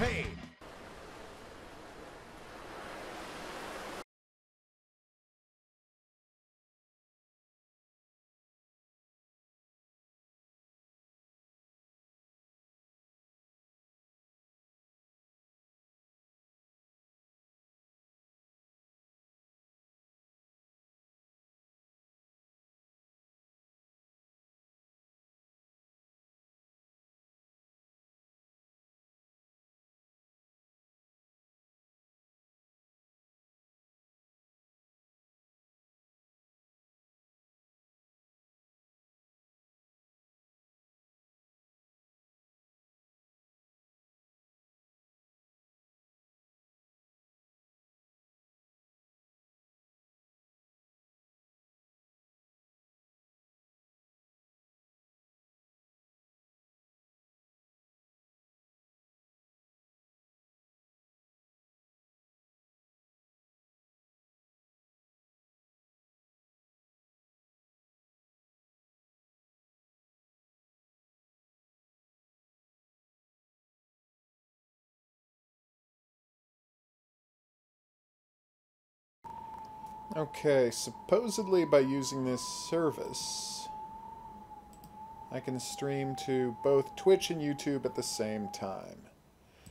invade. Okay, supposedly by using this service, I can stream to both Twitch and YouTube at the same time.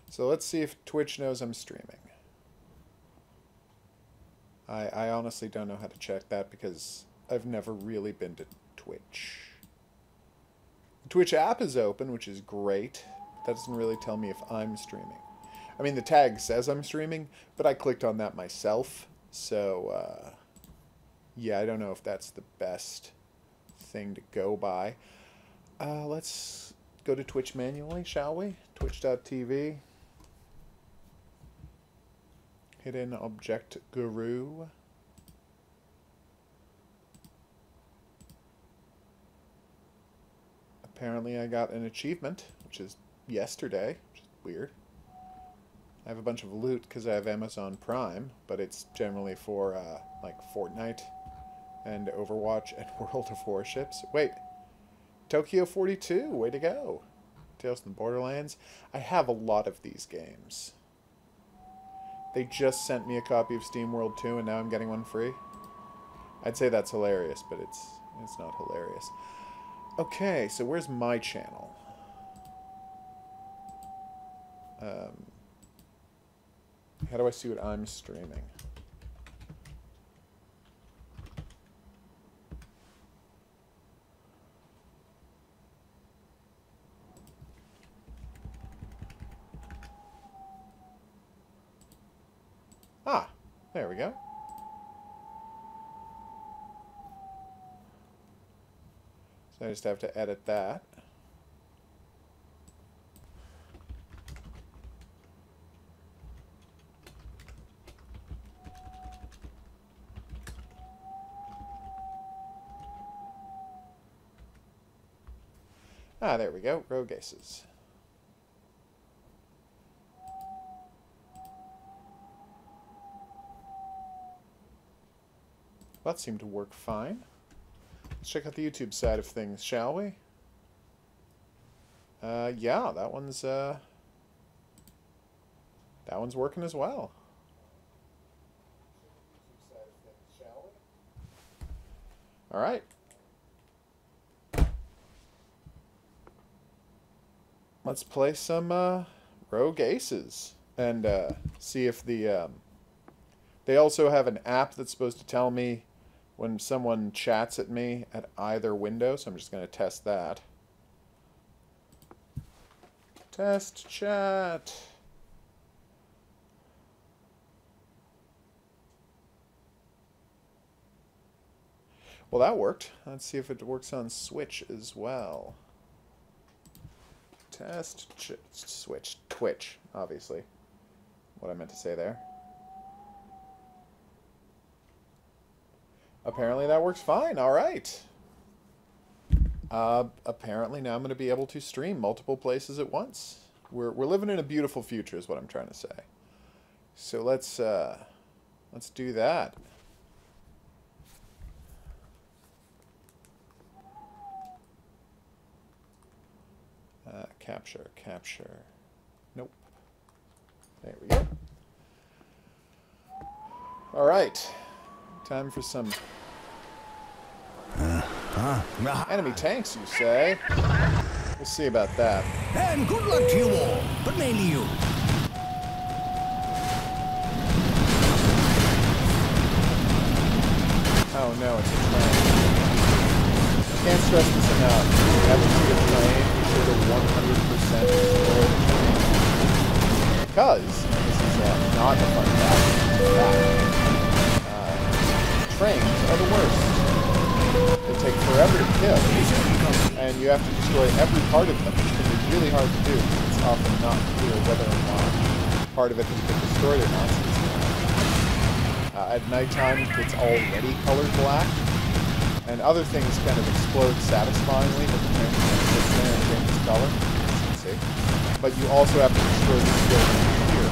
So let's see if Twitch knows I'm streaming. I honestly don't know how to check that because I've never really been to Twitch. The Twitch app is open, which is great. But that doesn't really tell me if I'm streaming. I mean, the tag says I'm streaming, but I clicked on that myself. So, yeah, I don't know if that's the best thing to go by. Let's go to Twitch manually, shall we? Twitch.tv. Hidden Object Guru. Apparently I got an achievement, which is yesterday, which is weird. I have a bunch of loot because I have Amazon Prime, but it's generally for, like, Fortnite and Overwatch and World of Warships. Wait, Tokyo 42, way to go. Tales from the Borderlands. I have a lot of these games. They just sent me a copy of SteamWorld 2 and now I'm getting one free. I'd say that's hilarious, but it's not hilarious. Okay, so where's my channel? How do I see what I'm streaming? Ah, there we go. So I just have to edit that. Ah, there we go. Rogue Aces. Well, that seemed to work fine. Let's check out the YouTube side of things, shall we? Yeah, that one's working as well. All right. Let's play some Rogue Aces and see if the they also have an app that's supposed to tell me when someone chats at me at either window, so I'm just going to test that. Test chat. Well, that worked. Let's see if it works on Switch as well. Test Switch. Twitch, obviously. What I meant to say there. Apparently that works fine. All right. Apparently now I'm going to be able to stream multiple places at once. We're living in a beautiful future is what I'm trying to say. So let's do that. Capture. Nope. There we go. Alright. Time for some enemy tanks, you say? We'll see about that. And good luck to you all, but mainly you. Oh no, it's a train. I can't stress this enough. If you ever see a train, be sure to 100% destroy the train. Because, and this is not a fun fact, trains are the worst. They take forever to kill, and you have to destroy every part of them, which can be really hard to do. It's often not clear whether or not part of it has been destroyed or not. At nighttime, it's already colored black, and other things kind of explode satisfyingly, but the train sits there and changes color, as you can see. But you also have to destroy this building here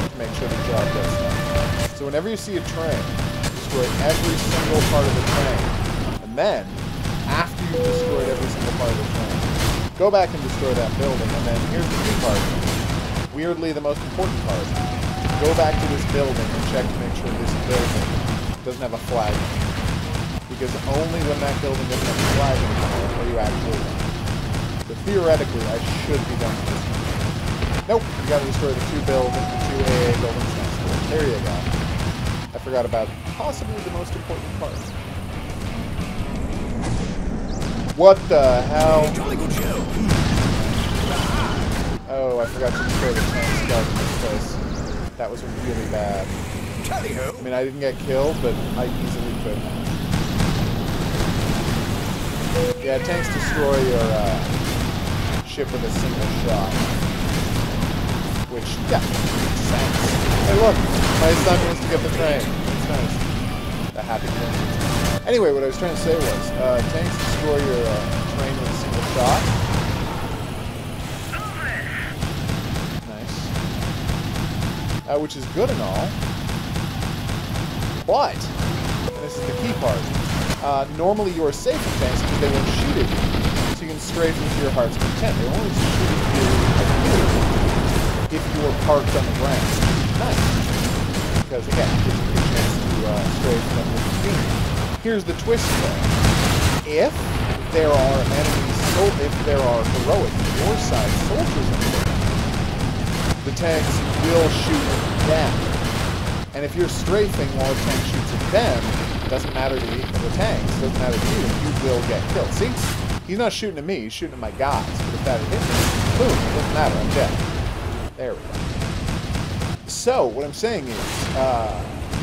to make sure the job does done. So whenever you see a train, destroy every single part of the train, and then, after you've destroyed every single part of the train, go back and destroy that building, and then here's the key part. Weirdly, the most important part. Go back to this building and check to make sure this building doesn't have a flag. Because only when that building doesn't have a flag anymore are you actually done. So theoretically, I should be done with this one. Nope, you gotta destroy the two AA buildings next to it. There you go. I forgot about possibly the most important part. What the hell? Oh, I forgot to destroy the tank scout in this place. That was really bad. I mean, I didn't get killed, but I easily could have. Yeah, tanks destroy your ship with a single shot. Which, yeah, makes sense. Hey look, my son wants to get the train. It's nice. A happy thing. Anyway, what I was trying to say was, tanks destroy your train with a single shot. Which is good and all, but, and this is the key part, normally you are safe with tanks because they won't shoot at you, so you can strafe them to your heart's content. They only shoot at you if you are parked on the ground. Nice, because again, it gives you a chance to strafe them with the beam. Here's the twist though. If there are enemies, if there are heroic war-side soldiers in there, the tanks will shoot them. And if you're strafing while a tank shoots at them, it doesn't matter to the tanks, it doesn't matter to you, you will get killed. See? He's not shooting at me, he's shooting at my guys. But if that had hit me, boom, it doesn't matter, I'm dead. There we go. So, what I'm saying is,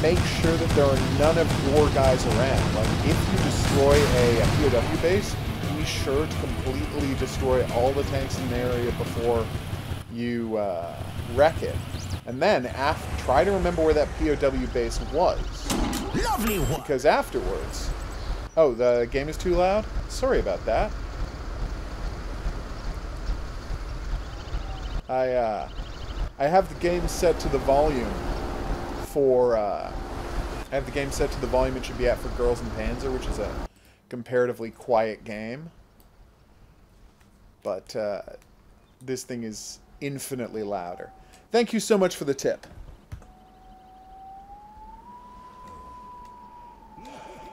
make sure that there are none of your guys around. Like, if you destroy a POW base, be sure to completely destroy all the tanks in the area before you wreck it. And then try to remember where that POW base was. Lovely one. Because afterwards... Oh, the game is too loud? Sorry about that. I have the game set to the volume for... I have the game set to the volume it should be at for Girls and Panzer, which is a comparatively quiet game. But this thing is infinitely louder. Thank you so much for the tip.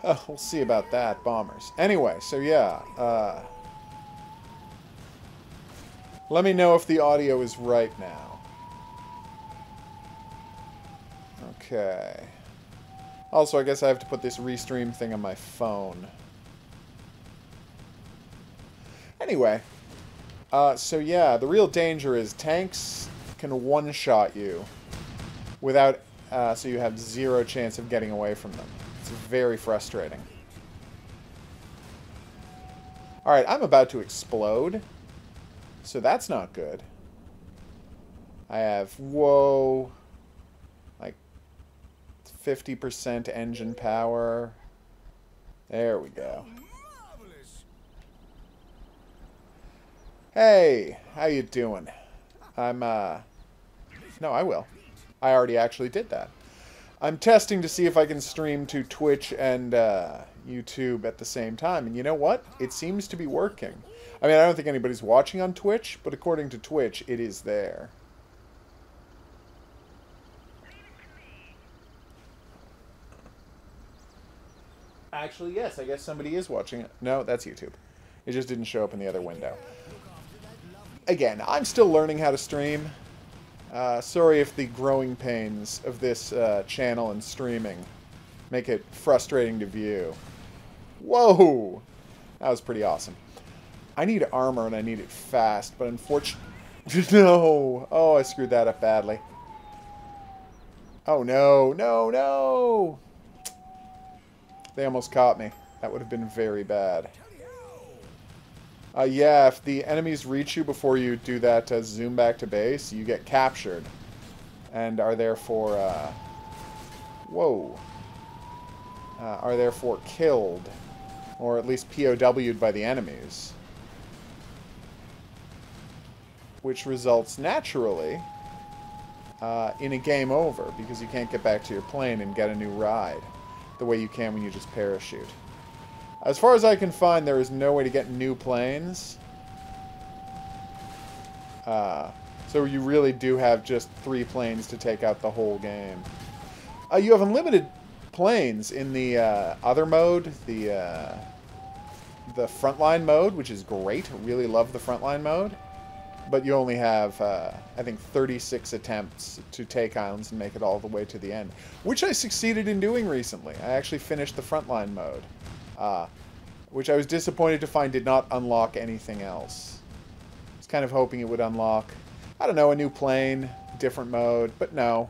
Oh, we'll see about that, bombers. Anyway, so yeah, let me know if the audio is right now. Okay. Also, I guess I have to put this restream thing on my phone. Anyway, so yeah, the real danger is tanks can one-shot you without, so you have zero chance of getting away from them. It's very frustrating. Alright, I'm about to explode, so that's not good. I have, whoa, like 50% engine power. There we go. Hey, how you doing? I'm, no, I will. I already actually did that. I'm testing to see if I can stream to Twitch and YouTube at the same time. And you know what? It seems to be working. I mean, I don't think anybody's watching on Twitch, but according to Twitch, it is there. Actually, yes, I guess somebody is watching it. No, that's YouTube. It just didn't show up in the other window. Again, I'm still learning how to stream. Sorry if the growing pains of this channel and streaming make it frustrating to view. Whoa! That was pretty awesome. I need armor and I need it fast, but unfortunately... No! Oh, I screwed that up badly. Oh, no, no, no! They almost caught me. That would have been very bad. Yeah, if the enemies reach you before you do that zoom back to base, you get captured. And are therefore, whoa. Are therefore killed. Or at least POW'd by the enemies. Which results naturally in a game over, because you can't get back to your plane and get a new ride the way you can when you just parachute. As far as I can find, there is no way to get new planes. So you really do have just 3 planes to take out the whole game. You have unlimited planes in the other mode, the frontline mode, which is great. Really love the frontline mode. But you only have, I think, 36 attempts to take islands and make it all the way to the end. Which I succeeded in doing recently. I actually finished the frontline mode. Which I was disappointed to find did not unlock anything else. I was kind of hoping it would unlock, I don't know, a new plane, different mode, but no.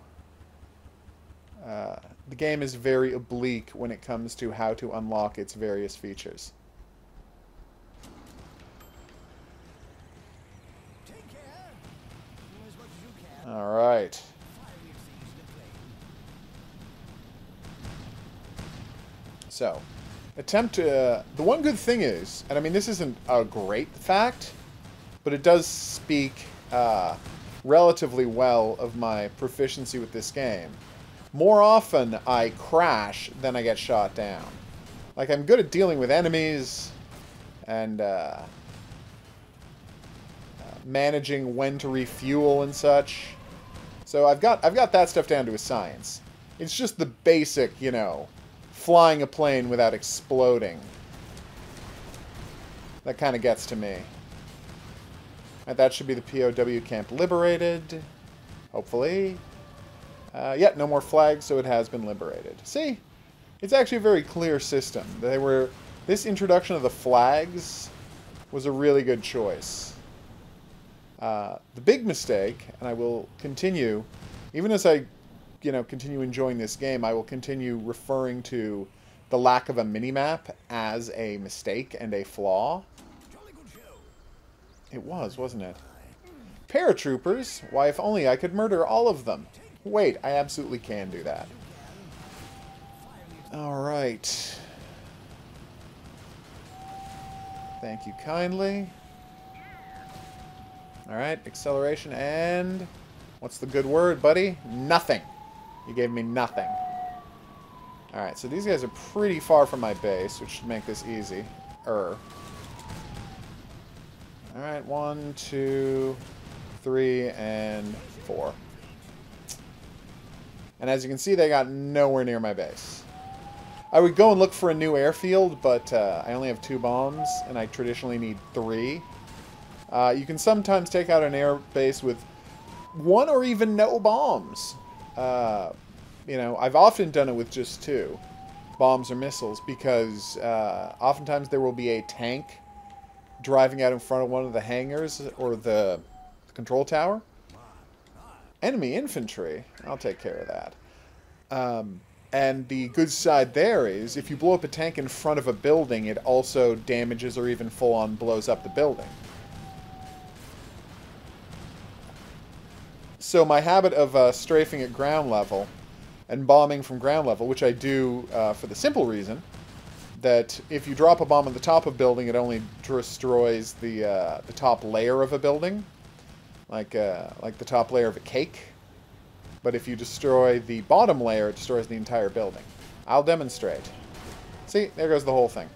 The game is very oblique when it comes to how to unlock its various features. Alright. So, attempt to... the one good thing is, and I mean this isn't a great fact, but it does speak relatively well of my proficiency with this game. More often I crash than I get shot down. Like, I'm good at dealing with enemies and managing when to refuel and such. So I've got that stuff down to a science. It's just the basic, you know, flying a plane without exploding. That kind of gets to me. And that should be the POW camp liberated. Hopefully. Yeah, no more flags, so it has been liberated. See? It's actually a very clear system. This introduction of the flags was a really good choice. The big mistake, and I will continue, even as I, you know, continue enjoying this game, I will continue referring to the lack of a minimap as a mistake and a flaw. It was, wasn't it? Paratroopers? Why, if only I could murder all of them. Wait, I absolutely can do that. Alright. Thank you kindly. Alright, acceleration and... what's the good word, buddy? Nothing. You gave me nothing. Alright, so these guys are pretty far from my base, which should make this easy. Alright, 1, 2, 3, and 4. And as you can see, they got nowhere near my base. I would go and look for a new airfield, but I only have 2 bombs, and I traditionally need 3. You can sometimes take out an air base with 1 or even no bombs. You know, I've often done it with just 2 bombs or missiles, because oftentimes there will be a tank driving out in front of one of the hangars or the control tower. Enemy infantry, I'll take care of that. And the good side there is, if you blow up a tank in front of a building, it also damages or even full-on blows up the building. So my habit of strafing at ground level and bombing from ground level, which I do for the simple reason that if you drop a bomb on the top of a building, it only destroys the top layer of a building, like the top layer of a cake. But if you destroy the bottom layer, it destroys the entire building. I'll demonstrate. See, there goes the whole thing.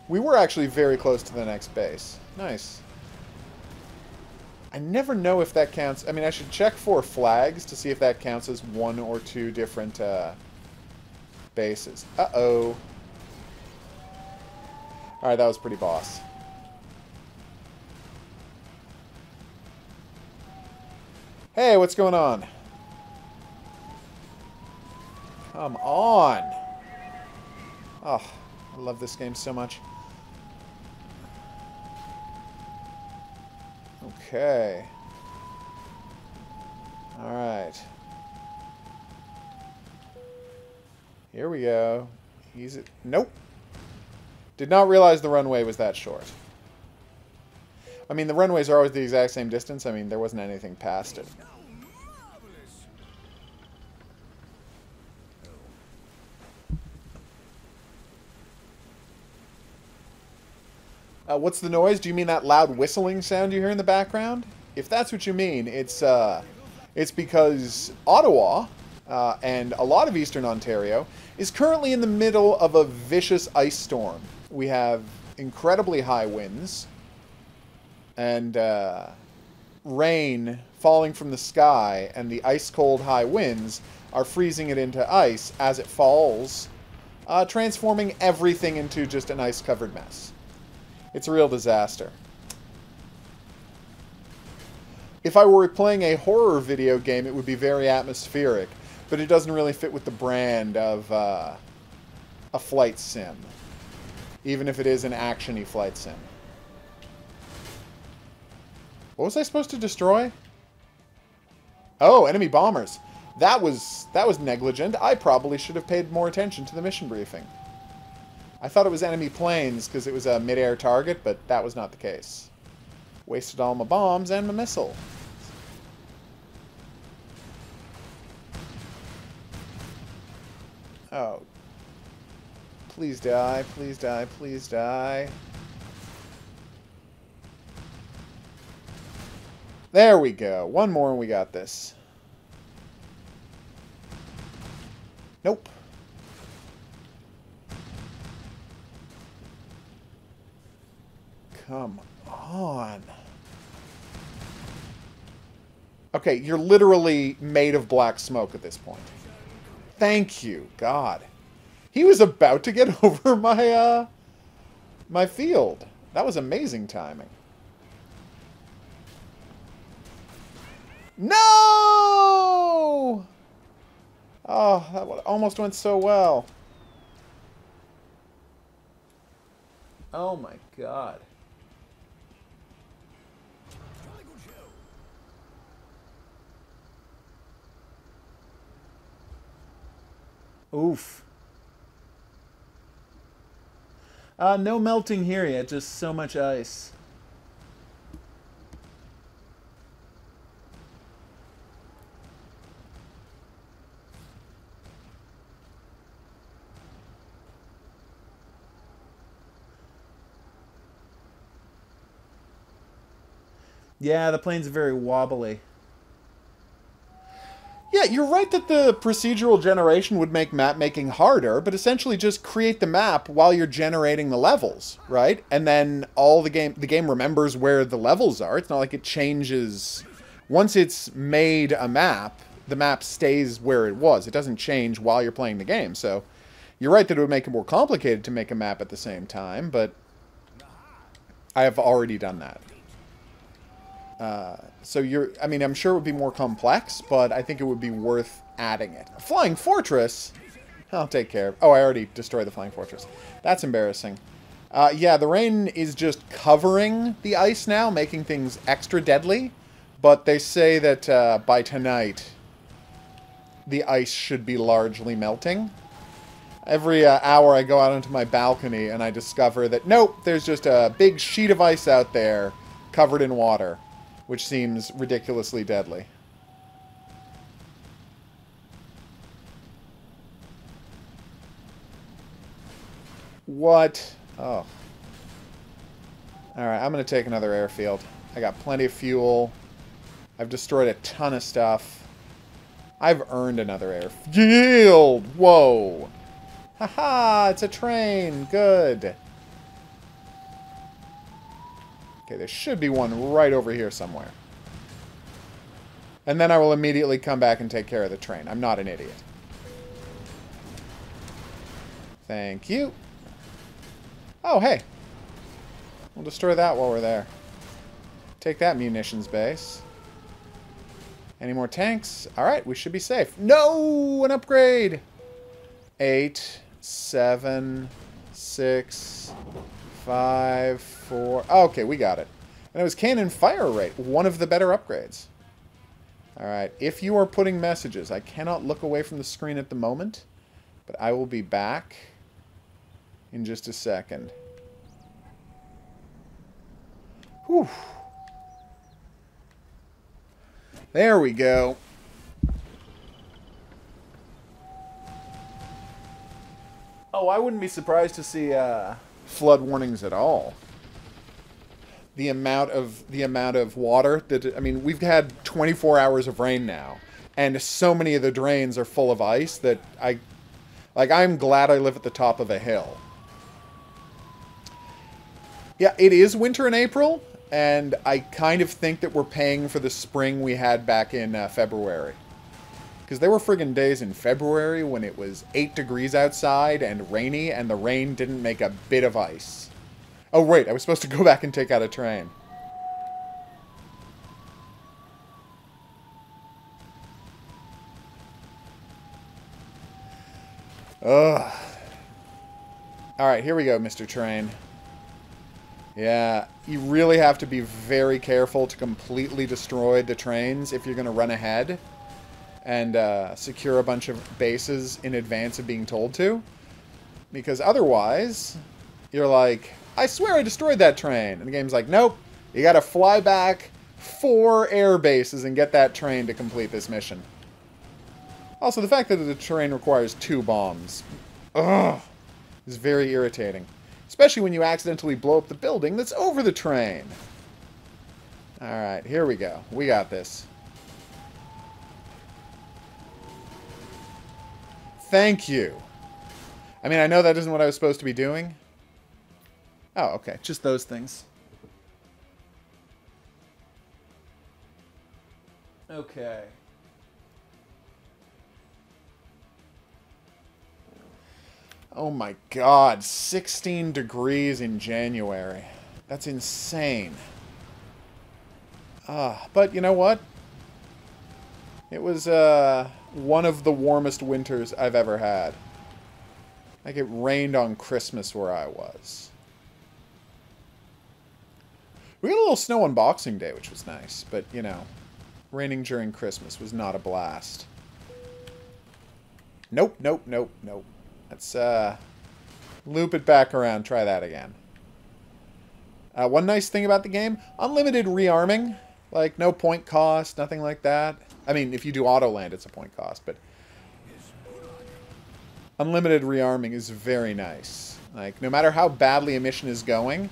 We were actually very close to the next base. Nice. I never know if that counts. I mean, I should check for flags to see if that counts as 1 or 2 different bases. Uh-oh. Alright, that was pretty boss. Hey, what's going on? Come on! Oh, I love this game so much. Okay. Alright. Here we go. Nope. Did not realize the runway was that short. I mean, the runways are always the exact same distance. I mean, there wasn't anything past it. What's the noise? Do you mean that loud whistling sound you hear in the background? If that's what you mean, it's because Ottawa and a lot of Eastern Ontario is currently in the middle of a vicious ice storm. We have incredibly high winds and rain falling from the sky, and the ice-cold high winds are freezing it into ice as it falls, transforming everything into just an ice-covered mess. It's a real disaster. If I were playing a horror video game, it would be very atmospheric, but it doesn't really fit with the brand of a flight sim, even if it is an action-y flight sim. What was I supposed to destroy? Oh, enemy bombers. That was negligent. I probably should have paid more attention to the mission briefing. I thought it was enemy planes because it was a mid-air target, but that was not the case. Wasted all my bombs and my missile. Oh. Please die, please die, please die. There we go. One more and we got this. Nope. Come on. Okay, you're literally made of black smoke at this point. Thank you, God. He was about to get over my, my field. That was amazing timing. No! Oh, that almost went so well. Oh my God. Oof. No melting here yet, just so much ice. Yeah, the plane's very wobbly. Yeah, you're right that the procedural generation would make map making harder, but essentially just create the map while you're generating the levels, right? And then the game remembers where the levels are. It's not like it changes. Once it's made a map, the map stays where it was. It doesn't change while you're playing the game. So you're right that it would make it more complicated to make a map at the same time, but I have already done that. I mean, I'm sure it would be more complex, but I think it would be worth adding it. Flying Fortress? I'll take care of. Oh, I already destroyed the Flying Fortress. That's embarrassing. Yeah, the rain is just covering the ice now, making things extra deadly. But they say that by tonight, the ice should be largely melting. Every hour I go out onto my balcony and I discover that, nope, there's just a big sheet of ice out there covered in water, which seems ridiculously deadly. What? Oh. Alright, I'm going to take another airfield. I got plenty of fuel. I've destroyed a ton of stuff. I've earned another airfield. Whoa. Haha, it's a train. Good. Okay, there should be one right over here somewhere. And then I will immediately come back and take care of the train. I'm not an idiot. Thank you. Oh, hey. We'll destroy that while we're there. Take that munitions base. Any more tanks? Alright, we should be safe. No! An upgrade! 8, 7, 6, 5, 4... Oh, okay, we got it. And it was cannon fire rate. One of the better upgrades. Alright, if you are putting messages, I cannot look away from the screen at the moment, but I will be back in just a second. Whew. There we go. Oh, I wouldn't be surprised to see flood warnings at all. The amount of water that, I mean, we've had 24 hours of rain now, and so many of the drains are full of ice that I'm glad I live at the top of a hill. Yeah, it is winter in April, and I kind of think that we're paying for the spring we had back in February. Because there were friggin' days in February when it was 8 degrees outside and rainy, and the rain didn't make a bit of ice. Oh, wait, I was supposed to go back and take out a train. Ugh. Alright, here we go, Mr. Train. Yeah, you really have to be very careful to completely destroy the trains if you're going to run ahead and secure a bunch of bases in advance of being told to. Because otherwise, you're like, I swear I destroyed that train. And the game's like, nope, you got to fly back 4 air bases and get that train to complete this mission. Also, the fact that the train requires 2 bombs, ugh, is very irritating. Especially when you accidentally blow up the building that's over the train. Alright, here we go. We got this. Thank you. I mean, I know that isn't what I was supposed to be doing. Oh, okay. Just those things. Okay. Oh my god, 16 degrees in January. That's insane. But you know what? It was one of the warmest winters I've ever had. Like, it rained on Christmas where I was. We got a little snow on Boxing Day, which was nice. But, you know, raining during Christmas was not a blast. Nope, nope, nope, nope. Let's loop it back around. Try that again. One nice thing about the game, unlimited rearming. Like, no point cost, nothing like that. I mean, if you do auto land, it's a point cost, but unlimited rearming is very nice. Like, no matter how badly a mission is going,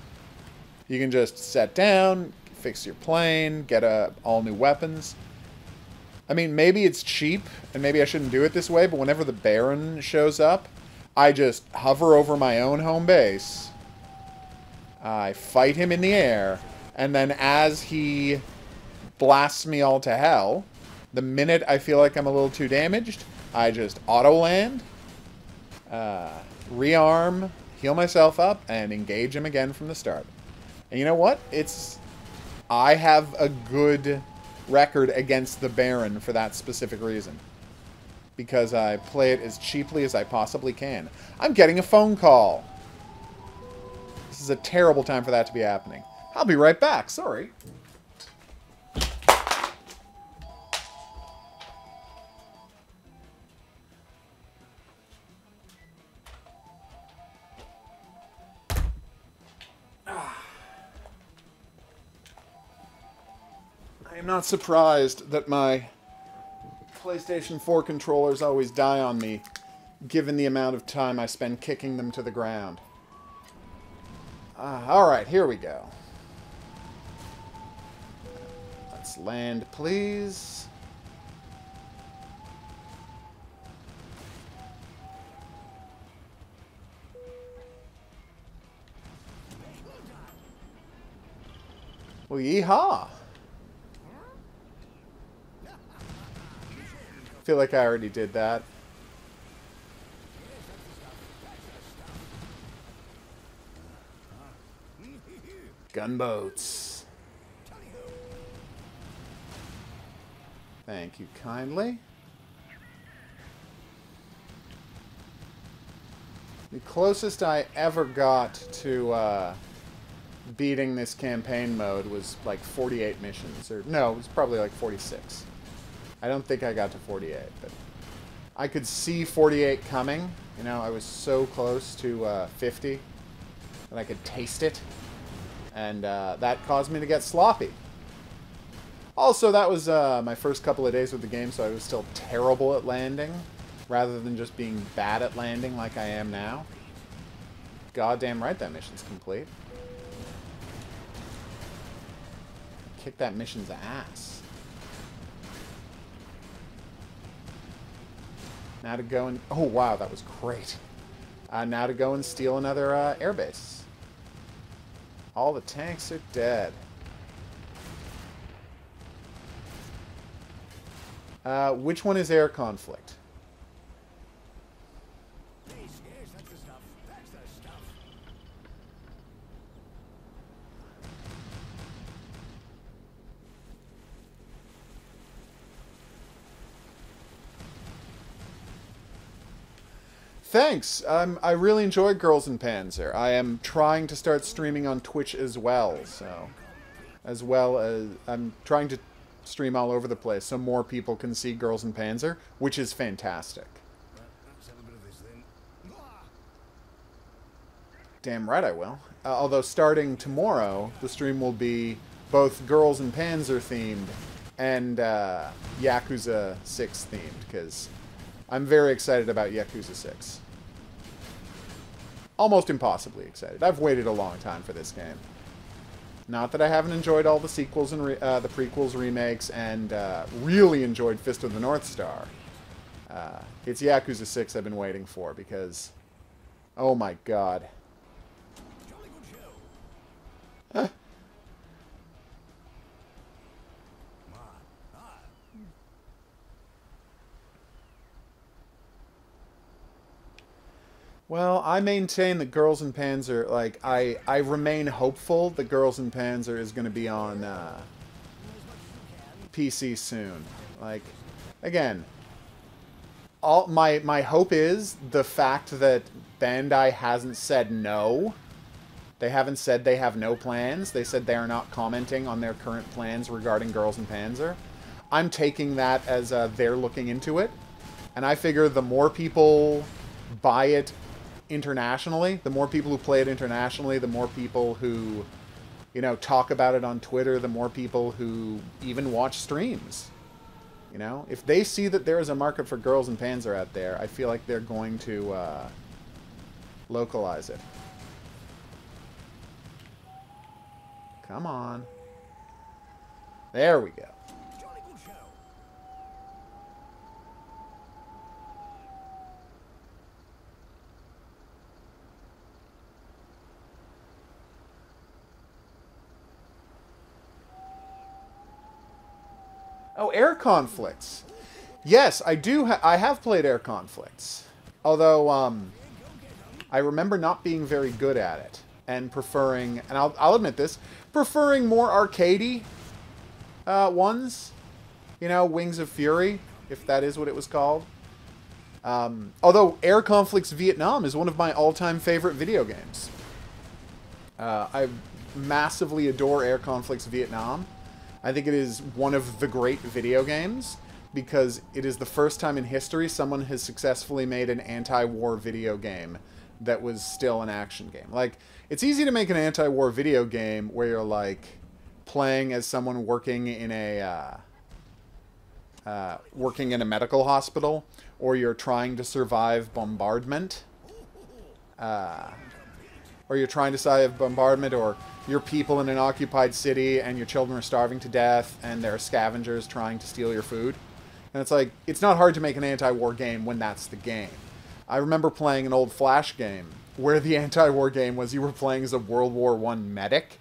you can just set down, fix your plane, get all new weapons. I mean, maybe it's cheap, and maybe I shouldn't do it this way, but whenever the Baron shows up, I just hover over my own home base, I fight him in the air, and then as he blasts me all to hell, the minute I feel like I'm a little too damaged, I just auto-land, rearm, heal myself up, and engage him again from the start. And you know what? I have a good record against the Baron for that specific reason. Because I play it as cheaply as I possibly can. I'm getting a phone call. This is a terrible time for that to be happening. I'll be right back. Sorry. I am not surprised that my PlayStation 4 controllers always die on me, given the amount of time I spend kicking them to the ground. Alright, here we go. Let's land, please. Well, yeehaw! I feel like I already did that. Gunboats. Thank you kindly. The closest I ever got to beating this campaign mode was like 48 missions. Or no, it was probably like 46. I don't think I got to 48, but I could see 48 coming. You know, I was so close to 50 that I could taste it. And that caused me to get sloppy. Also, that was my first couple of days with the game, so I was still terrible at landing, rather than just being bad at landing like I am now. Goddamn right that mission's complete. Kick that mission's ass. Now to go and... Oh, wow, that was great. Now to go and steal another airbase. All the tanks are dead. Which one is air conflict? Yes, that's the stuff. That's the stuff. Thanks. I really enjoy Girls in Panzer. I am trying to start streaming on Twitch as well, so... As well as... I'm trying to stream all over the place so more people can see Girls in Panzer, which is fantastic. Let's have a bit of this then. Damn right I will. Although starting tomorrow, the stream will be both Girls in Panzer themed and Yakuza 6 themed, because I'm very excited about Yakuza 6. Almost impossibly excited. I've waited a long time for this game. Not that I haven't enjoyed all the sequels and the prequels, remakes, and really enjoyed Fist of the North Star. It's Yakuza 6 I've been waiting for, because... Oh my god. Jolly good show. Huh. Well, I maintain that Girls in Panzer, like, I remain hopeful that Girls in Panzer is going to be on PC soon. Like, again, all my hope is the fact that Bandai hasn't said no. They haven't said they have no plans. They said they are not commenting on their current plans regarding Girls in Panzer. I'm taking that as they're looking into it. And I figure the more people buy it internationally, the more people who play it internationally, the more people who, you know, talk about it on Twitter, the more people who even watch streams. You know, if they see that there is a market for Girls in Panzer out there, I feel like they're going to localize it. Come on. There we go. Jolly good show. Oh, air conflicts. Yes, I do. I have played air conflicts. Although, I remember not being very good at it. And preferring, and I'll admit this, preferring more arcadey ones. You know, Wings of Fury, if that is what it was called. Although Air Conflicts Vietnam is one of my all-time favorite video games. I massively adore Air Conflicts Vietnam. I think it is one of the great video games because it is the first time in history someone has successfully made an anti-war video game that was still an action game. Like, it's easy to make an anti-war video game where you're, like, playing as someone working in a medical hospital, or you're trying to survive bombardment, or you're trying to survive bombardment, or you're people in an occupied city and your children are starving to death and there are scavengers trying to steal your food. And it's like, it's not hard to make an anti-war game when that's the game. I remember playing an old Flash game where the anti-war game was you were playing as a World War I medic,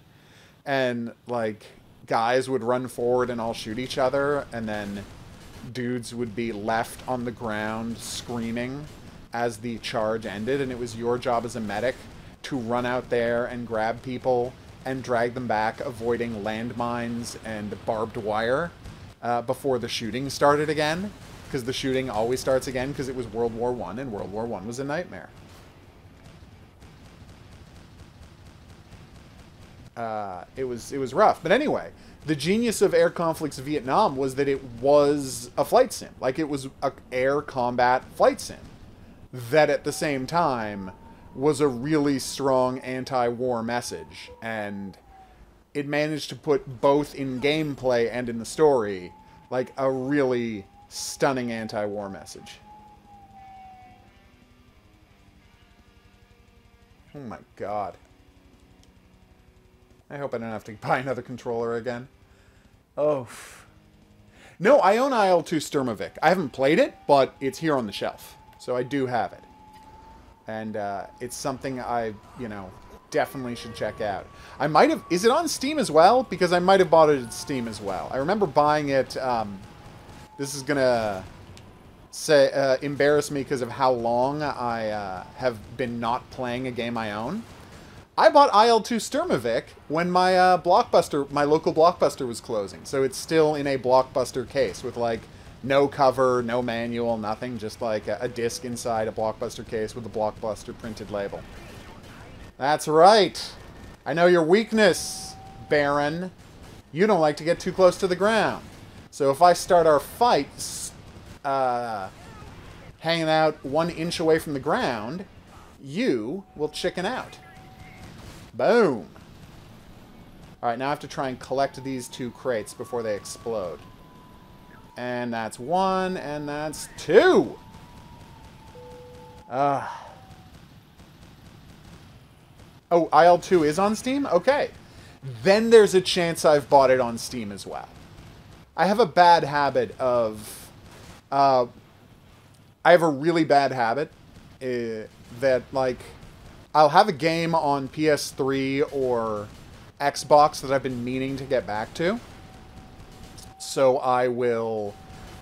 and, like, guys would run forward and all shoot each other, and then dudes would be left on the ground screaming as the charge ended, and it was your job as a medic to run out there and grab people and drag them back, avoiding landmines and barbed wire before the shooting started again. Because the shooting always starts again because it was World War I, and World War I was a nightmare. It was rough. But anyway, the genius of Air Conflicts Vietnam was that it was a flight sim. Like, it was an air combat flight sim that at the same time was a really strong anti-war message. And it managed to put both in gameplay and in the story, like, a really stunning anti-war message. Oh my god. I hope I don't have to buy another controller again. Oh. No, I own IL2 Sturmovik. I haven't played it, but it's here on the shelf. So I do have it. And it's something I, definitely should check out. I might have... Is it on Steam as well? Because I might have bought it at Steam as well. I remember buying it... this is gonna embarrass me because of how long I have been not playing a game I own. I bought IL2 Sturmovik when my my local Blockbuster was closing. So it's still in a Blockbuster case with, like, no cover, no manual, nothing. Just, like, a disc inside a Blockbuster case with a Blockbuster printed label. That's right. I know your weakness, Baron. You don't like to get too close to the ground. So if I start our fight hanging out 1 inch away from the ground, you will chicken out. Boom. Alright, now I have to try and collect these 2 crates before they explode. And that's 1, and that's 2! Oh, IL2 is on Steam? Okay. Then there's a chance I've bought it on Steam as well. I have a bad habit of... I have a really bad habit that, like... I'll have a game on PS3 or Xbox that I've been meaning to get back to. So I will...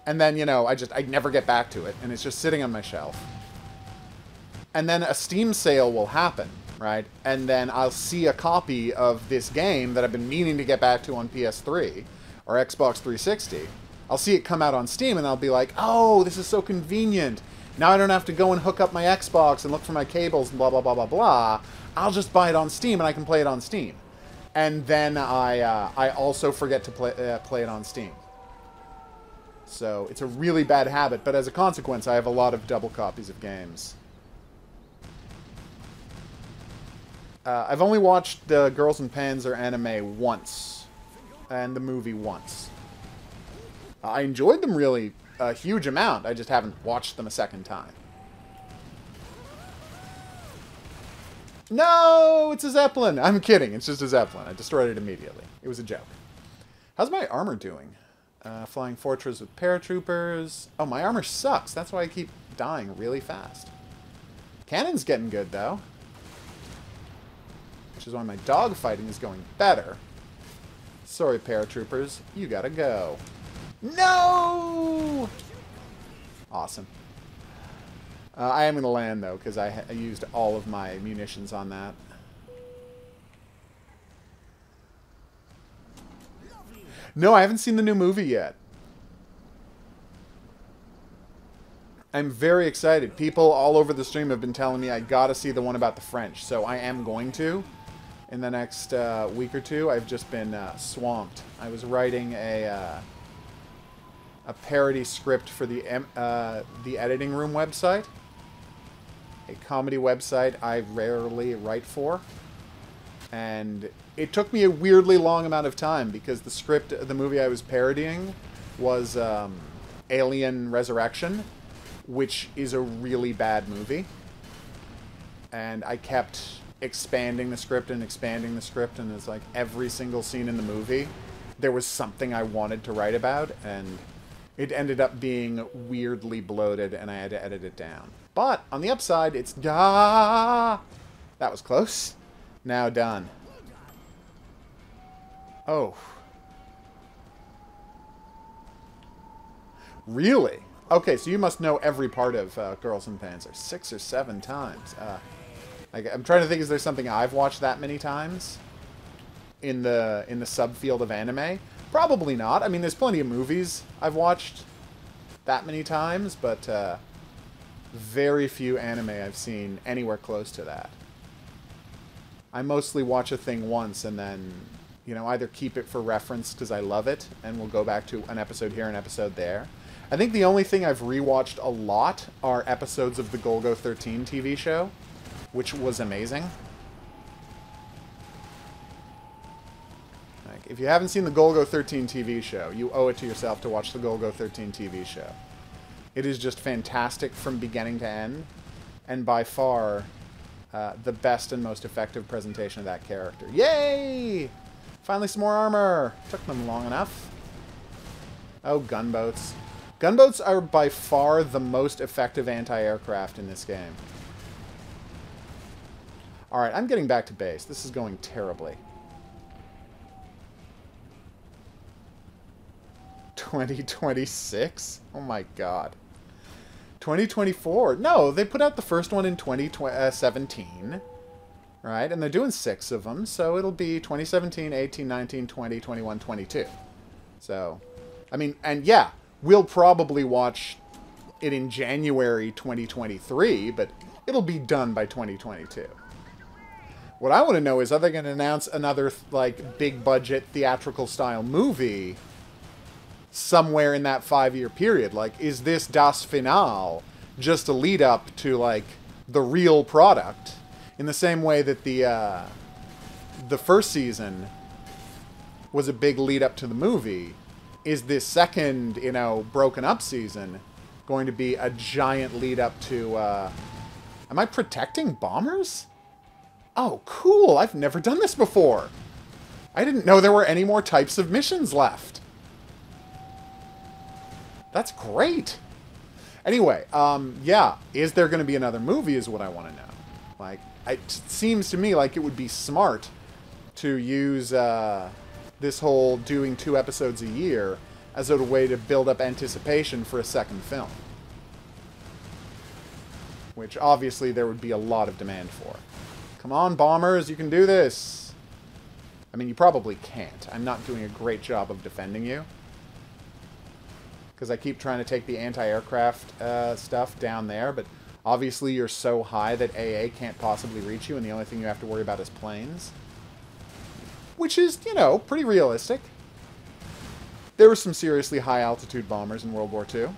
And then, I never get back to it. And it's just sitting on my shelf. And then a Steam sale will happen, right? And then I'll see a copy of this game that I've been meaning to get back to on PS3 or Xbox 360. I'll see it come out on Steam and I'll be like, oh, this is so convenient. Now I don't have to go and hook up my Xbox and look for my cables and blah, blah, blah, blah, blah. I'll just buy it on Steam and I can play it on Steam. And then I also forget to play it on Steam. So it's a really bad habit, but as a consequence, I have a lot of double copies of games. I've only watched the Girls and Panzer anime once, and the movie once. I enjoyed them really a huge amount. I just haven't watched them a second time. No, it's a Zeppelin. I'm kidding. It's just a Zeppelin. I destroyed it immediately. It was a joke. How's my armor doing? Flying Fortress with paratroopers. Oh, my armor sucks. That's why I keep dying really fast. Cannon's getting good, though. Which is why my dogfighting is going better. Sorry, paratroopers. You gotta go. No! Awesome. I am going to land, though, because I used all of my munitions on that. No, I haven't seen the new movie yet. I'm very excited. People all over the stream have been telling me I gotta see the one about the French, so I am going to. In the next week or two, I've just been swamped. I was writing a parody script for the Editing Room website. A comedy website I rarely write for. And it took me a weirdly long amount of time because the script, the movie I was parodying was Alien Resurrection, which is a really bad movie. And I kept expanding the script and expanding the script, and it's like every single scene in the movie, there was something I wanted to write about, and it ended up being weirdly bloated, and I had to edit it down. But, on the upside, it's... That was close. Now done. Oh. Really? Okay, so you must know every part of Girls and Panzer. 6 or 7 times. I'm trying to think, is there something I've watched that many times? in the subfield of anime? Probably not. I mean, there's plenty of movies I've watched that many times, but very few anime I've seen anywhere close to that. I mostly watch a thing once and then, you know, either keep it for reference because I love it and we'll go back to an episode here, an episode there. I think the only thing I've rewatched a lot are episodes of the Golgo 13 TV show, which was amazing. Like, if you haven't seen the Golgo 13 TV show, you owe it to yourself to watch the Golgo 13 TV show. It is just fantastic from beginning to end, and by far the best and most effective presentation of that character. Yay! Finally some more armor! Took them long enough. Oh, gunboats. Gunboats are by far the most effective anti-aircraft in this game. Alright, I'm getting back to base. This is going terribly. 2026? Oh my god. 2024? No, they put out the first one in 2017. Right? And they're doing 6 of them, so it'll be 2017, 18, 19, 20, 21, 22. So, I mean, and yeah, we'll probably watch it in January 2023, but it'll be done by 2022. What I want to know is, are they going to announce another, like, big-budget theatrical-style movie somewhere in that 5-year period? Like, is this Das Finale just a lead-up to, like, the real product? In the same way that the first season was a big lead-up to the movie, is this second, you know, broken-up season going to be a giant lead-up to... Am I protecting bombers? Oh, cool! I've never done this before! I didn't know there were any more types of missions left. That's great! Anyway, yeah, is there going to be another movie is what I want to know. Like, it seems to me like it would be smart to use this whole doing 2 episodes a year as a way to build up anticipation for a second film. Which, obviously, there would be a lot of demand for. Come on, bombers, you can do this! I mean, you probably can't. I'm not doing a great job of defending you. Because I keep trying to take the anti-aircraft stuff down there, but obviously you're so high that AA can't possibly reach you, and the only thing you have to worry about is planes. Which is, you know, pretty realistic. There were some seriously high-altitude bombers in World War II,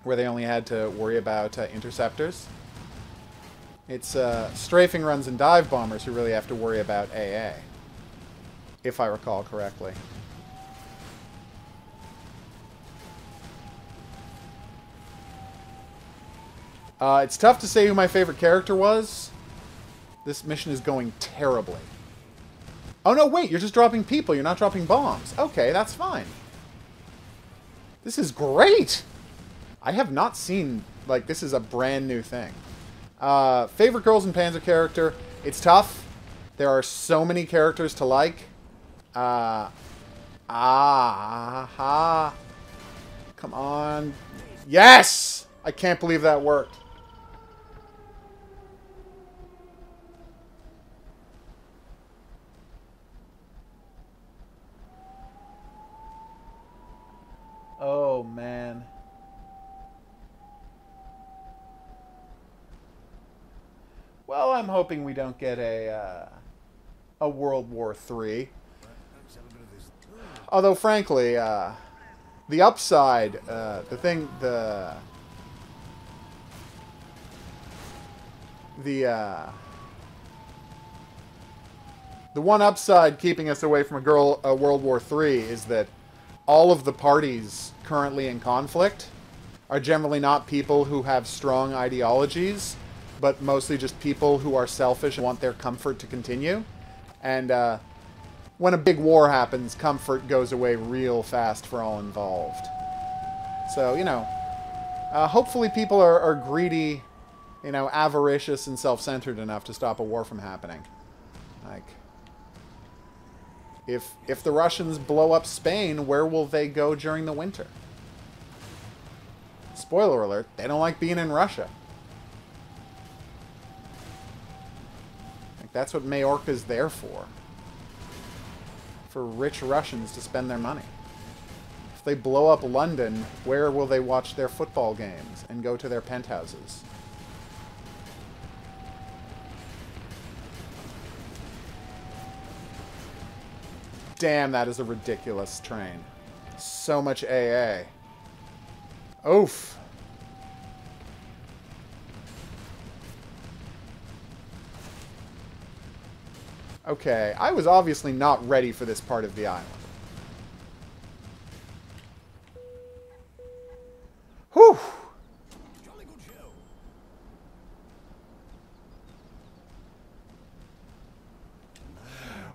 where they only had to worry about interceptors. It's strafing runs and dive bombers who really have to worry about AA, if I recall correctly. It's tough to say who my favorite character was. This mission is going terribly. Oh no, wait, you're just dropping people. You're not dropping bombs. Okay, that's fine. This is great! I have not seen, like, this is a brand new thing. Favorite Girls and Panzer character. It's tough. There are so many characters to like. Come on. Yes! I can't believe that worked. Oh, man. Well, I'm hoping we don't get a World War III. Although, frankly, the upside, the one upside keeping us away from a World War III is that all of the parties currently in conflict are generally not people who have strong ideologies, but mostly just people who are selfish and want their comfort to continue. And when a big war happens, comfort goes away real fast for all involved. So, you know, hopefully people are greedy, you know, avaricious and self-centered enough to stop a war from happening. Like, if the Russians blow up Spain, where will they go during the winter? Spoiler alert, they don't like being in Russia. Like, that's what Majorca's there for. for rich Russians to spend their money. If they blow up London, where will they watch their football games and go to their penthouses? Damn, that is a ridiculous train. So much AA. Oof. Okay, I was obviously not ready for this part of the island. Whew! Jolly good show.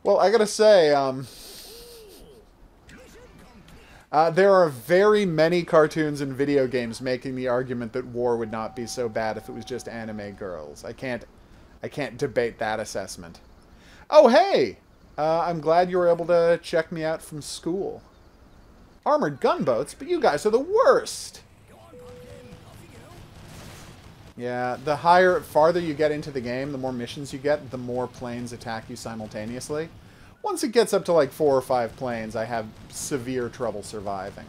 Well, I gotta say, there are very many cartoons and video games making the argument that war would not be so bad if it was just anime girls. I can't debate that assessment. Oh, hey! I'm glad you were able to check me out from school. Armored gunboats? But you guys are the worst! Go on, pumpkin. Off you go. Yeah, the farther you get into the game, the more missions you get, the more planes attack you simultaneously. Once it gets up to like 4 or 5 planes, I have severe trouble surviving.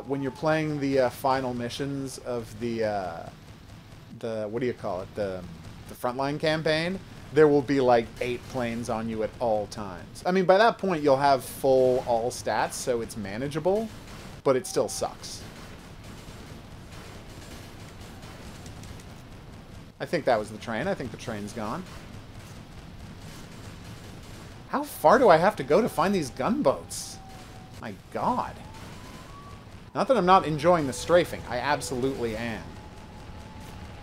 When you're playing the final missions of the what do you call it? The frontline campaign, there will be like 8 planes on you at all times. I mean, by that point, you'll have full all stats, so it's manageable, but it still sucks. I think that was the train. I think the train's gone. How far do I have to go to find these gunboats? My God. Not that I'm not enjoying the strafing. I absolutely am.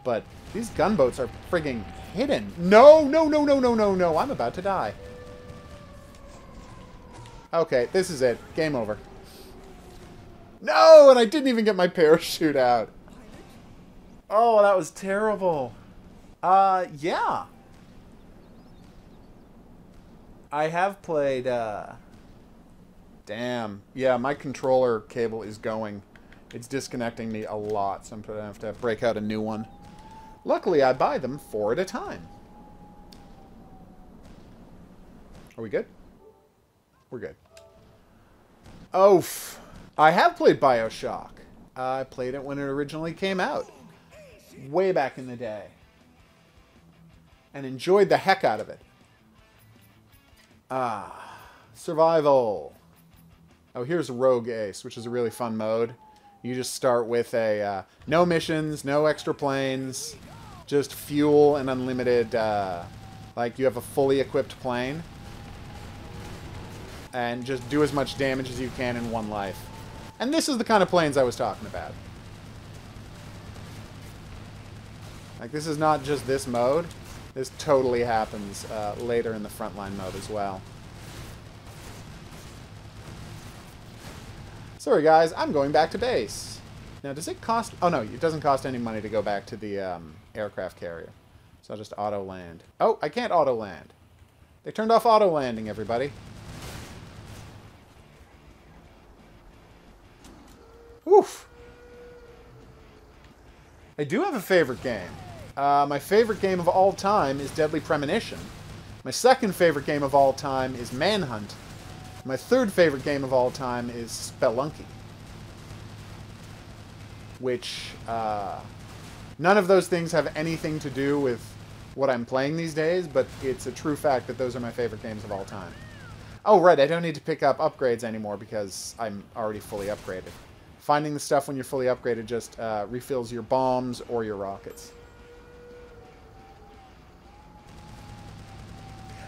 But these gunboats are frigging hidden. No, no, no, no, no, no, no. I'm about to die. Okay, this is it. Game over. No, and I didn't even get my parachute out. Oh, that was terrible. Yeah. I have played, Damn. Yeah, my controller cable is going. It's disconnecting me a lot, so I'm going to have to break out a new one. Luckily, I buy them 4 at a time. Are we good? We're good. Oof. I have played BioShock. I played it when it originally came out. Way back in the day. And enjoyed the heck out of it. Survival. Oh, here's Rogue Ace, which is a really fun mode. You just start with a no missions, no extra planes, just fuel and unlimited, like you have a fully equipped plane. And just do as much damage as you can in one life. And this is the kind of planes I was talking about. Like, this is not just this mode. This totally happens later in the frontline mode as well. Sorry guys, I'm going back to base. Now does it cost... Oh no, it doesn't cost any money to go back to the aircraft carrier. So I'll just auto land. Oh, I can't auto land. They turned off auto landing, everybody. Oof. I do have a favorite game. My favorite game of all time is Deadly Premonition. My second favorite game of all time is Manhunt. My third favorite game of all time is Spelunky. Which, none of those things have anything to do with what I'm playing these days, but it's a true fact that those are my favorite games of all time. Oh, right, I don't need to pick up upgrades anymore because I'm already fully upgraded. Finding the stuff when you're fully upgraded just refills your bombs or your rockets.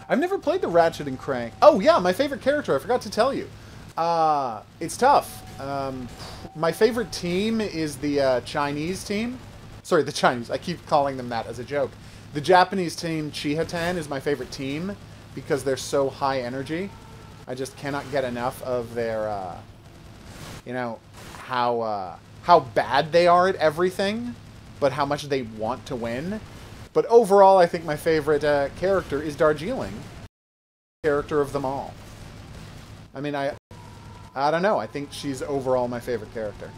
I've never played the Ratchet and Clank. Oh, yeah, my favorite character. I forgot to tell you. It's tough. My favorite team is the Chinese team. Sorry, the Chinese. I keep calling them that as a joke. The Japanese team, Chia Tan, is my favorite team because they're so high energy. I just cannot get enough of their, you know, how bad they are at everything, but how much they want to win. But overall, I think my favorite character is Darjeeling. Character of them all. I mean, I don't know. I think she's overall my favorite character.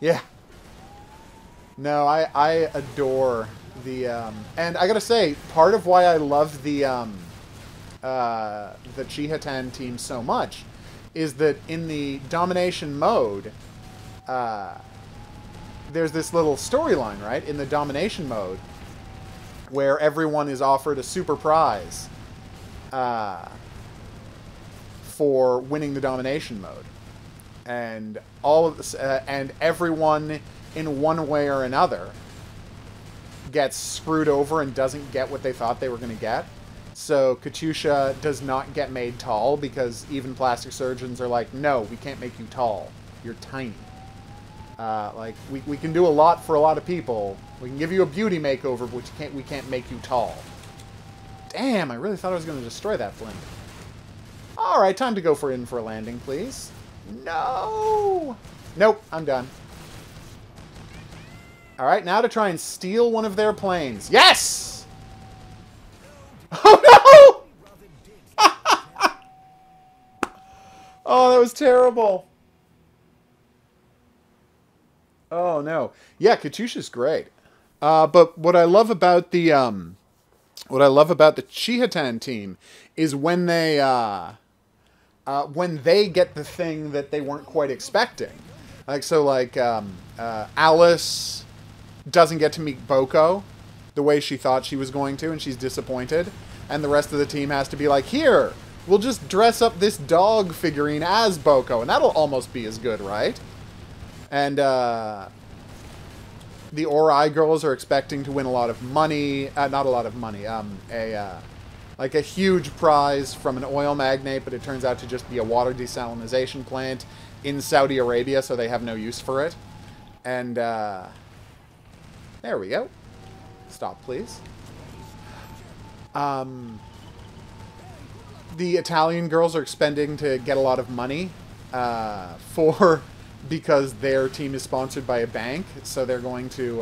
Yeah. No, I adore the and I gotta say, part of why I love the Chia Tan team so much is that in the domination mode, there's this little storyline, right? In the domination mode, where everyone is offered a super prize for winning the domination mode, and all of this, and everyone in one way or another gets screwed over and doesn't get what they thought they were going to get. So Katusha does not get made tall because even plastic surgeons are like, no, we can't make you tall. You're tiny. Like, we can do a lot for a lot of people. We can give you a beauty makeover, but we can't make you tall. Damn, I really thought I was going to destroy that blend. Alright, time to go in for a landing, please. No! Nope, I'm done. Alright, now to try and steal one of their planes. Yes! Oh, no! Oh, that was terrible. Oh, no. Yeah, Katusha's great. But what I love about the Chia Tan team is when they get the thing that they weren't quite expecting. Like, so, like, Alice doesn't get to meet Boko the way she thought she was going to, and she's disappointed. And the rest of the team has to be like, here, we'll just dress up this dog figurine as Boko, and that'll almost be as good, right? And, the Ori girls are expecting to win a lot of money, not a lot of money, like a huge prize from an oil magnate, but it turns out to just be a water desalinization plant in Saudi Arabia, so they have no use for it. And, there we go. Stop, please. The Italian girls are expending to get a lot of money, because their team is sponsored by a bank, so they're going to,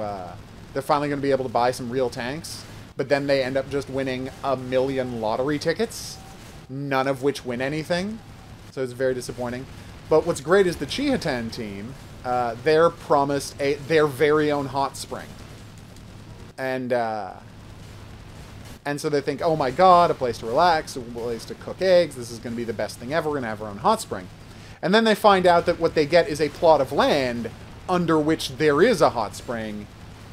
they're finally going to be able to buy some real tanks, but then they end up just winning 1 million lottery tickets, none of which win anything, so it's very disappointing. But what's great is the Chia Tan team, they're promised their very own hot spring. And so they think, oh my god, a place to relax, a place to cook eggs, this is going to be the best thing ever, we're going to have our own hot spring. And then they find out that what they get is a plot of land under which there is a hot spring,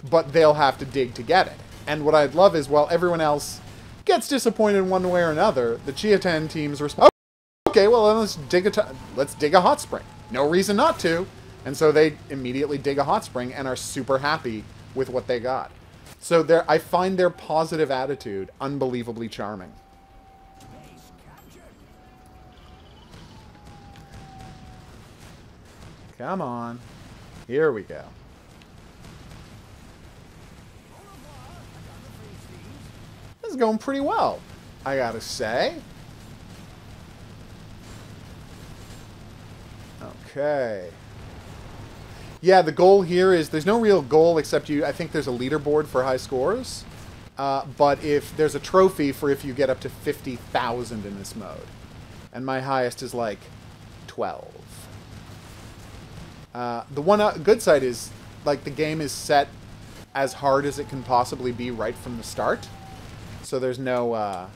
but they'll have to dig to get it. And what I'd love is, while everyone else gets disappointed in one way or another, the Chia Tan teams respond, okay, well, then let's dig a hot spring. No reason not to. And so they immediately dig a hot spring and are super happy with what they got. So I find their positive attitude unbelievably charming. Come on. Here we go. This is going pretty well, I gotta say. Okay. Yeah, the goal here is, there's no real goal except I think there's a leaderboard for high scores. But if there's a trophy for if you get up to 50,000 in this mode. And my highest is like 12. The one good side is, like, the game is set as hard as it can possibly be right from the start. So there's no,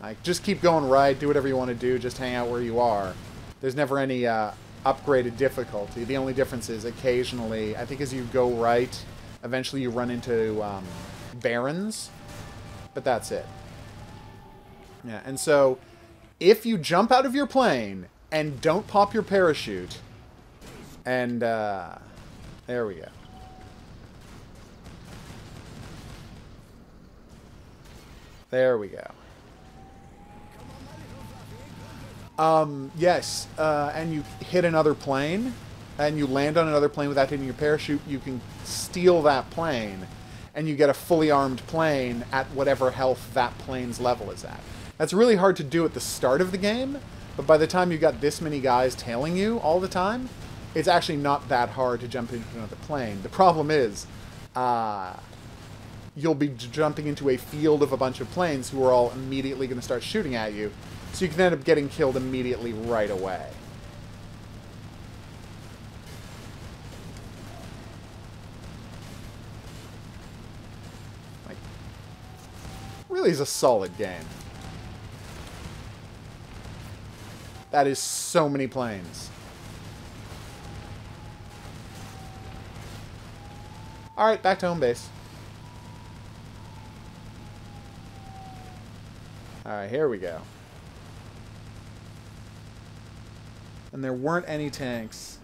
like, just keep going right, do whatever you want to do, just hang out where you are. There's never any, upgraded difficulty. The only difference is occasionally, I think as you go right, eventually you run into, barons. But that's it. Yeah, and so, if you jump out of your plane and don't pop your parachute, and, there we go. There we go. Yes, and you hit another plane, and you land on another plane without hitting your parachute, you can steal that plane, and you get a fully armed plane at whatever health that plane's level is at. That's really hard to do at the start of the game, but by the time you've got this many guys tailing you all the time, it's actually not that hard to jump into another plane. The problem is, you'll be jumping into a field of a bunch of planes who are all immediately going to start shooting at you, so you can end up getting killed immediately right away. really is a solid game. That is so many planes. Alright, back to home base. Alright, here we go. And there weren't any tanks.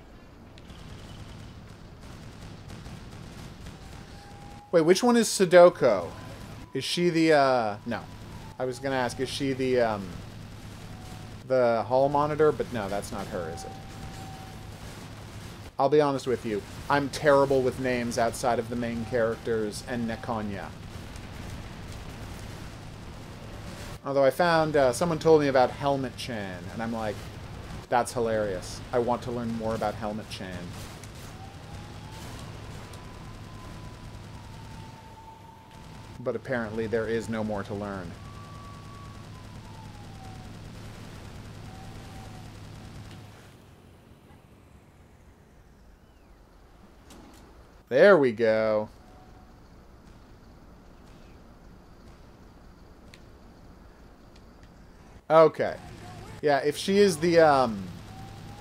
Wait, which one is Sadoko? Is she the, no. I was gonna ask, is she the hall monitor? But no, that's not her, is it? I'll be honest with you. I'm terrible with names outside of the main characters and Nekonya. Although I found, someone told me about Helmet Chan, and I'm like, that's hilarious. I want to learn more about Helmet Chan. But apparently there is no more to learn. There we go. Okay. Yeah, if she is the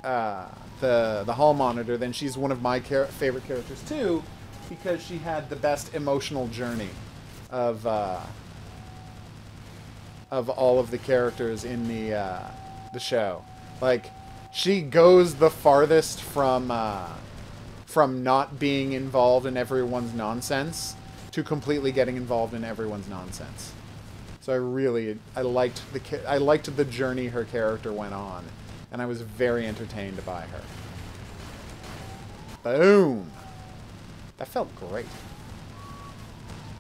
hall monitor, then she's one of my favorite characters too, because she had the best emotional journey of all of the characters in the show. Like, she goes the farthest from not being involved in everyone's nonsense to completely getting involved in everyone's nonsense. So I liked the journey her character went on, and I was very entertained by her. Boom! That felt great.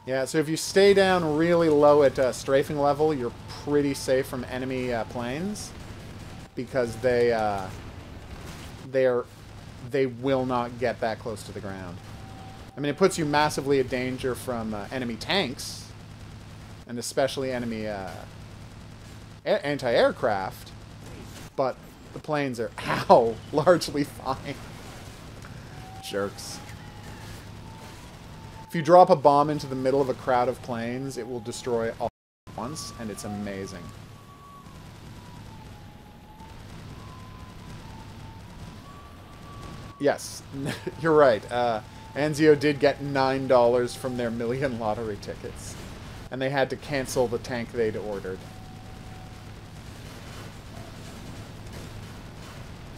Yeah, so if you stay down really low at strafing level, you're pretty safe from enemy planes, because they will not get that close to the ground. I mean, it puts you massively at danger from enemy tanks, and especially enemy anti-aircraft, but the planes are, ow, largely fine. Jerks. If you drop a bomb into the middle of a crowd of planes, it will destroy all at once, and it's amazing. Yes, you're right. Anzio did get $9 from their million lottery tickets, and they had to cancel the tank they'd ordered.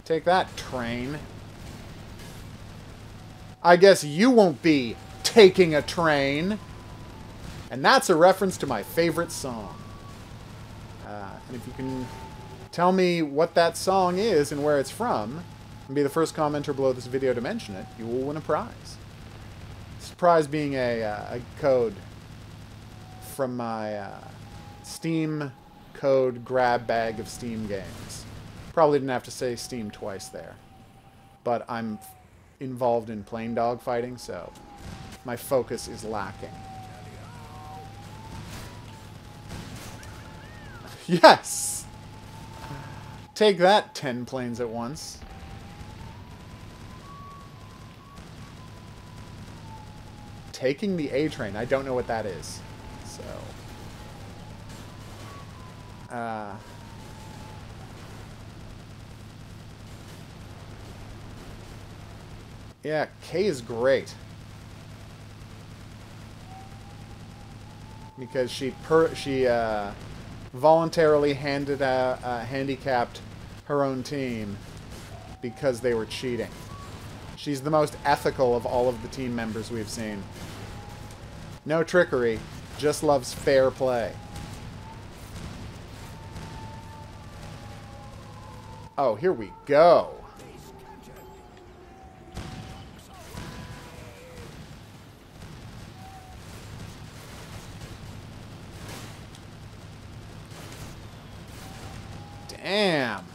Take that, train. I guess you won't be taking a train. And that's a reference to my favorite song. And if you can tell me what that song is and where it's from, and be the first commenter below this video to mention it, you will win a prize. This prize being a code from my Steam code grab bag of Steam games. Probably didn't have to say Steam twice there. But I'm involved in plane dogfighting, so my focus is lacking. Yes! Take that, 10 planes at once. Taking the A train. I don't know what that is. So. Yeah, K is great. Because she voluntarily handicapped her own team because they were cheating. She's the most ethical of all of the team members we've seen. No trickery, just loves fair play. Oh, here we go. Damn.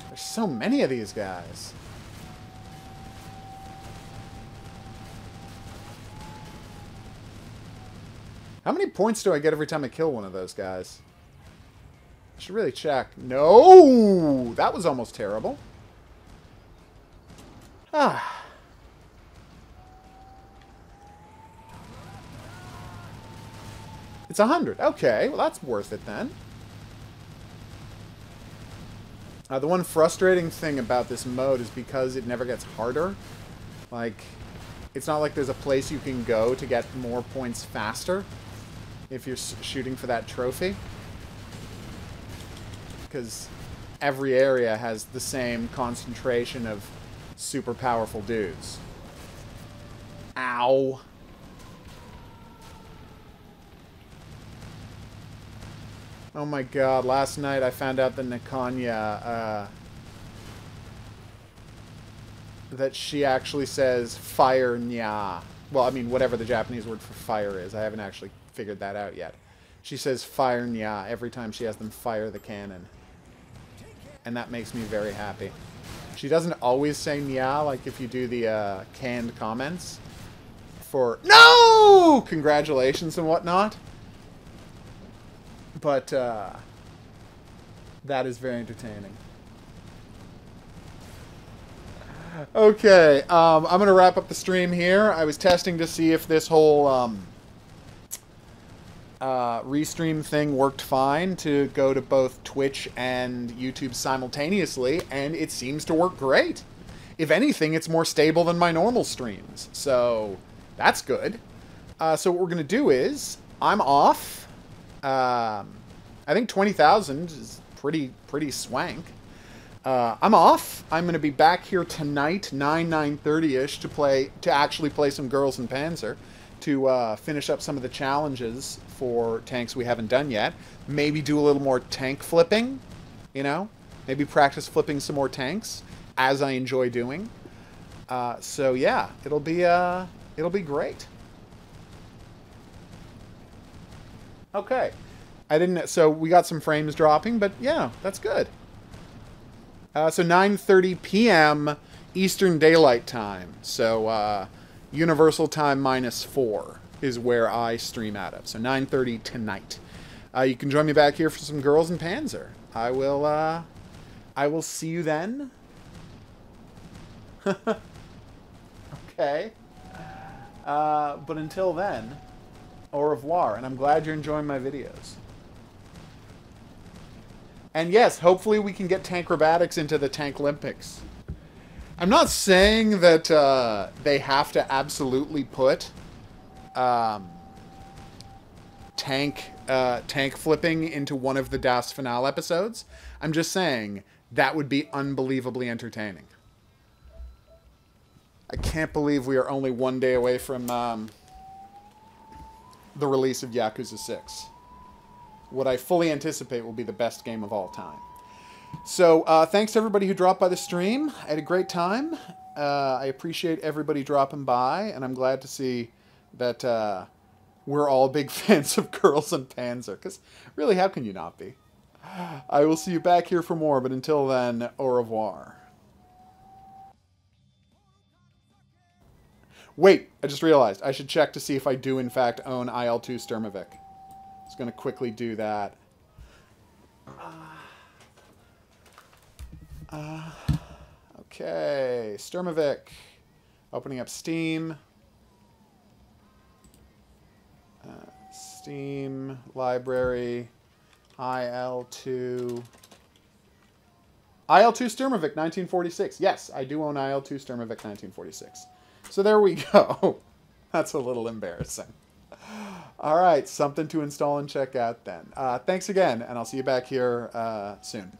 There's so many of these guys. How many points do I get every time I kill one of those guys? I should really check. No! That was almost terrible. Ah. It's 100. Okay, well that's worth it then. The one frustrating thing about this mode is because it never gets harder. Like, it's not like there's a place you can go to get more points faster if you're shooting for that trophy. Because every area has the same concentration of super powerful dudes. Ow. Oh my god, last night I found out that Nakanya, that she actually says fire nya. Well, I mean, whatever the Japanese word for fire is. I haven't actually figured that out yet. She says fire nya every time she has them fire the cannon. And that makes me very happy. She doesn't always say nya, like if you do the canned comments for no! Congratulations and whatnot. But that is very entertaining. Okay, I'm going to wrap up the stream here. I was testing to see if this whole restream thing worked fine to go to both Twitch and YouTube simultaneously, and it seems to work great. If anything, it's more stable than my normal streams, so that's good. So what we're going to do is, I'm off. I think 20,000 is pretty swank. I'm off. I'm going to be back here tonight, 9:30ish, to actually play some Girls in Panzer, to finish up some of the challenges for tanks we haven't done yet. Maybe do a little more tank flipping, you know? Maybe practice flipping some more tanks, as I enjoy doing. So yeah, it'll be great. Okay. So we got some frames dropping, but yeah, that's good. So 9:30 p.m. Eastern Daylight Time. So Universal Time -4 is where I stream out of. So 9:30 tonight. You can join me back here for some Girls in Panzer. I will see you then. Okay. But until then, au revoir, and I'm glad you're enjoying my videos. And yes, hopefully we can get tank robotics into the Tank Olympics. I'm not saying that they have to absolutely put tank flipping into one of the Das Finale episodes. I'm just saying that would be unbelievably entertaining. I can't believe we are only one day away from the release of Yakuza 6. What I fully anticipate will be the best game of all time. So, thanks to everybody who dropped by the stream. I had a great time. I appreciate everybody dropping by, and I'm glad to see that we're all big fans of Girls in Panzer, because really, how can you not be? I will see you back here for more, but until then, au revoir. Wait, I just realized. I should check to see if I do, in fact, own IL2 Sturmovik. I was going to quickly do that. Okay, Sturmovik. Opening up Steam. Steam, library, IL2. IL2 Sturmovik, 1946. Yes, I do own IL2 Sturmovik, 1946. So there we go. That's a little embarrassing. All right, something to install and check out then. Thanks again, and I'll see you back here soon.